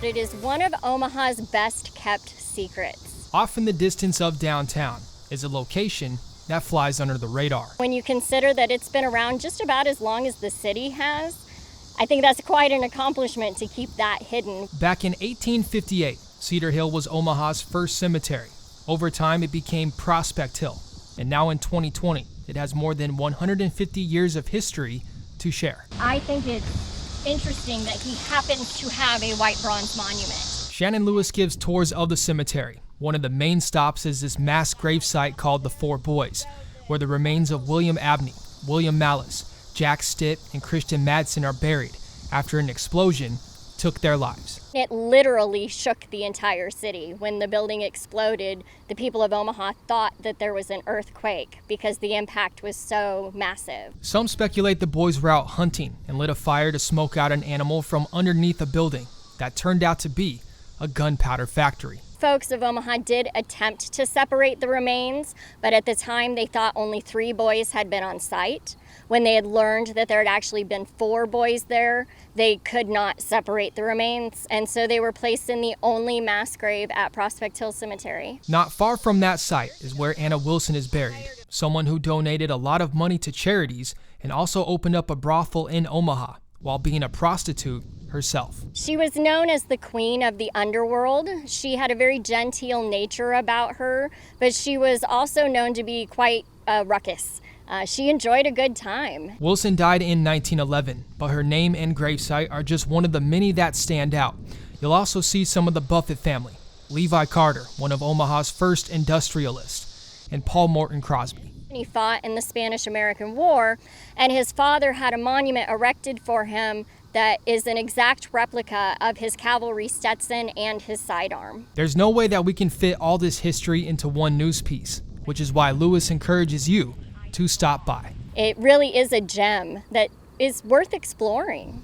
It is one of Omaha's best kept secrets. Off in the distance of downtown is a location that flies under the radar. When you consider that it's been around just about as long as the city has, I think that's quite an accomplishment to keep that hidden. Back in 1858, Cedar Hill was Omaha's first cemetery. Over time, it became Prospect Hill. And now in 2020, it has more than 150 years of history to share. I think it's interesting that he happens to have a white bronze monument. Shannon Lewis gives tours of the cemetery. One of the main stops is this mass gravesite called the Four Boys, where the remains of William Abney, William Malice, Jack Stitt, and Christian Madsen are buried after an explosion took their lives. It literally shook the entire city. When the building exploded, the people of Omaha thought that there was an earthquake because the impact was so massive. Some speculate the boys were out hunting and lit a fire to smoke out an animal from underneath a building that turned out to be a gunpowder factory. Folks of Omaha did attempt to separate the remains, but at the time they thought only 3 boys had been on site. When they had learned that there had actually been 4 boys there, they could not separate the remains, and so they were placed in the only mass grave at Prospect Hill Cemetery. Not far from that site is where Anna Wilson is buried, someone who donated a lot of money to charities and also opened up a brothel in Omaha while being a prostitute herself. She was known as the queen of the underworld. She had a very genteel nature about her, but she was also known to be quite ruckus. She enjoyed a good time. Wilson died in 1911, but her name and gravesite are just one of the many that stand out. You'll also see some of the Buffett family, Levi Carter, one of Omaha's first industrialists, and Paul Morton Crosby. He fought in the Spanish-American War, and his father had a monument erected for him that is an exact replica of his cavalry Stetson and his sidearm. There's no way that we can fit all this history into one news piece, which is why Lewis encourages you to stop by. It really is a gem that is worth exploring.